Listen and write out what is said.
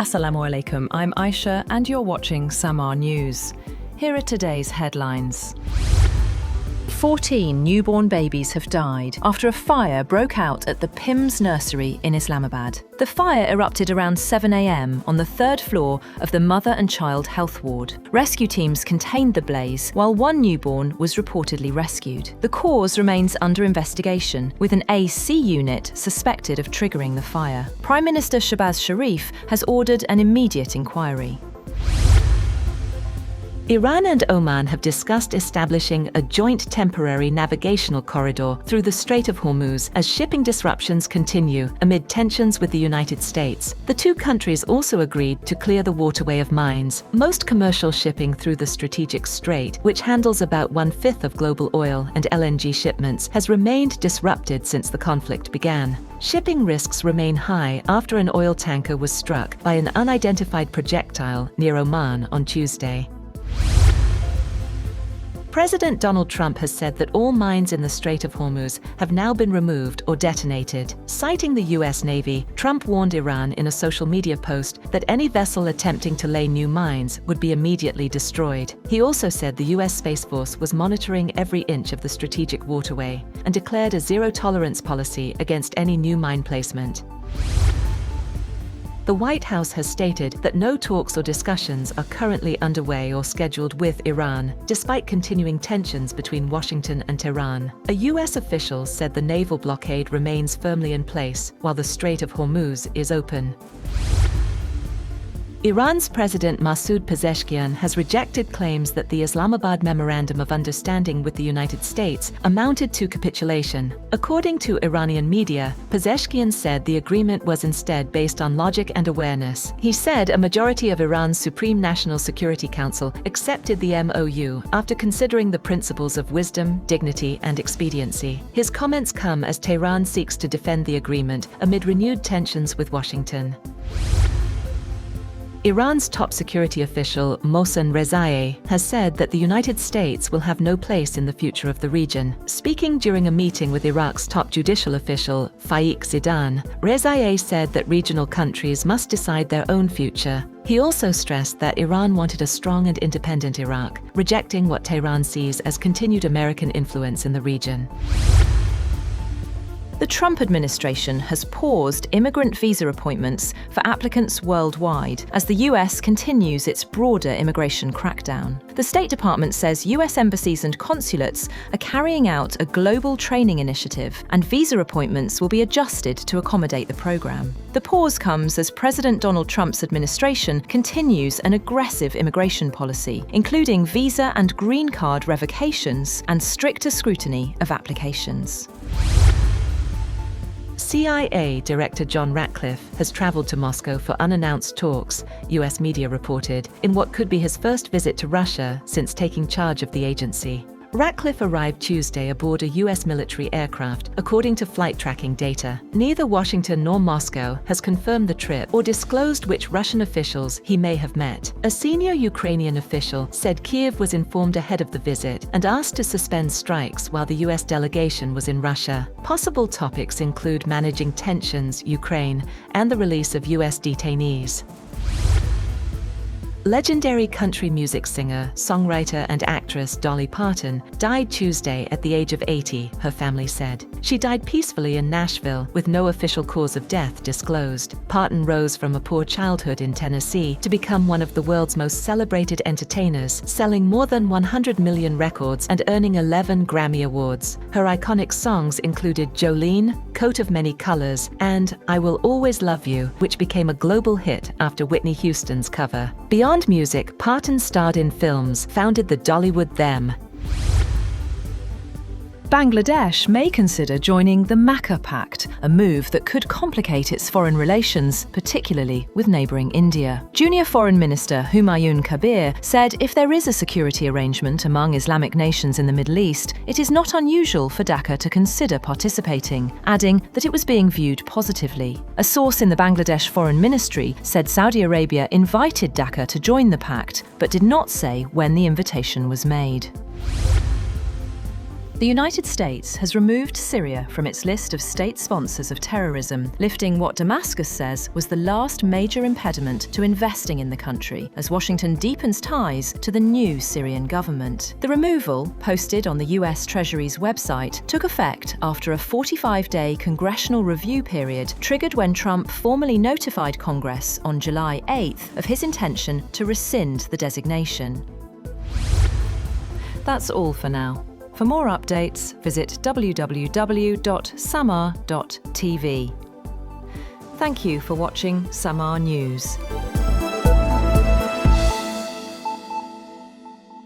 Assalamu alaikum, I'm Aisha and you're watching Samaa News. Here are today's headlines. 14 newborn babies have died after a fire broke out at the PIMS nursery in Islamabad. The fire erupted around 7 a.m. on the third floor of the Mother and Child Health Ward. Rescue teams contained the blaze, while one newborn was reportedly rescued. The cause remains under investigation, with an AC unit suspected of triggering the fire. Prime Minister Shahbaz Sharif has ordered an immediate inquiry. Iran and Oman have discussed establishing a joint temporary navigational corridor through the Strait of Hormuz as shipping disruptions continue amid tensions with the United States. The two countries also agreed to clear the waterway of mines. Most commercial shipping through the strategic strait, which handles about 1/5 of global oil and LNG shipments, has remained disrupted since the conflict began. Shipping risks remain high after an oil tanker was struck by an unidentified projectile near Oman on Tuesday. President Donald Trump has said that all mines in the Strait of Hormuz have now been removed or detonated. Citing the US Navy, Trump warned Iran in a social media post that any vessel attempting to lay new mines would be immediately destroyed. He also said the US Space Force was monitoring every inch of the strategic waterway and declared a zero-tolerance policy against any new mine placement. The White House has stated that no talks or discussions are currently underway or scheduled with Iran, despite continuing tensions between Washington and Tehran. A US official said the naval blockade remains firmly in place, while the Strait of Hormuz is open. Iran's President Masoud Pezeshkian has rejected claims that the Islamabad Memorandum of Understanding with the United States amounted to capitulation. According to Iranian media, Pezeshkian said the agreement was instead based on logic and awareness. He said a majority of Iran's Supreme National Security Council accepted the MOU after considering the principles of wisdom, dignity, and expediency. His comments come as Tehran seeks to defend the agreement amid renewed tensions with Washington. Iran's top security official, Mohsen Rezaiei, has said that the United States will have no place in the future of the region. Speaking during a meeting with Iraq's top judicial official, Faiq Zidane, Rezaiei said that regional countries must decide their own future. He also stressed that Iran wanted a strong and independent Iraq, rejecting what Tehran sees as continued American influence in the region. The Trump administration has paused immigrant visa appointments for applicants worldwide as the US continues its broader immigration crackdown. The State Department says US embassies and consulates are carrying out a global training initiative, and visa appointments will be adjusted to accommodate the program. The pause comes as President Donald Trump's administration continues an aggressive immigration policy, including visa and green card revocations and stricter scrutiny of applications. CIA Director John Ratcliffe has traveled to Moscow for unannounced talks, US media reported, in what could be his first visit to Russia since taking charge of the agency. Ratcliffe arrived Tuesday aboard a US military aircraft, according to flight tracking data. Neither Washington nor Moscow has confirmed the trip or disclosed which Russian officials he may have met. A senior Ukrainian official said Kyiv was informed ahead of the visit and asked to suspend strikes while the US delegation was in Russia. Possible topics include managing tensions, Ukraine, and the release of US detainees. Legendary country music singer, songwriter and actress Dolly Parton died Tuesday at the age of 80, her family said. She died peacefully in Nashville with no official cause of death disclosed. Parton rose from a poor childhood in Tennessee to become one of the world's most celebrated entertainers, selling more than 100 million records and earning 11 Grammy Awards. Her iconic songs included Jolene, Coat of Many Colors, and I Will Always Love You, which became a global hit after Whitney Houston's cover. Beyond music, Parton starred in films, founded the Dollywood Them. Bangladesh may consider joining the Makkah Pact, a move that could complicate its foreign relations, particularly with neighbouring India. Junior Foreign Minister Humayun Kabir said if there is a security arrangement among Islamic nations in the Middle East, it is not unusual for Dhaka to consider participating, adding that it was being viewed positively. A source in the Bangladesh Foreign Ministry said Saudi Arabia invited Dhaka to join the pact, but did not say when the invitation was made. The United States has removed Syria from its list of state sponsors of terrorism, lifting what Damascus says was the last major impediment to investing in the country, as Washington deepens ties to the new Syrian government. The removal, posted on the US Treasury's website, took effect after a 45-day congressional review period triggered when Trump formally notified Congress on July 8th of his intention to rescind the designation. That's all for now. For more updates, visit www.samaa.tv. Thank you for watching Samaa News.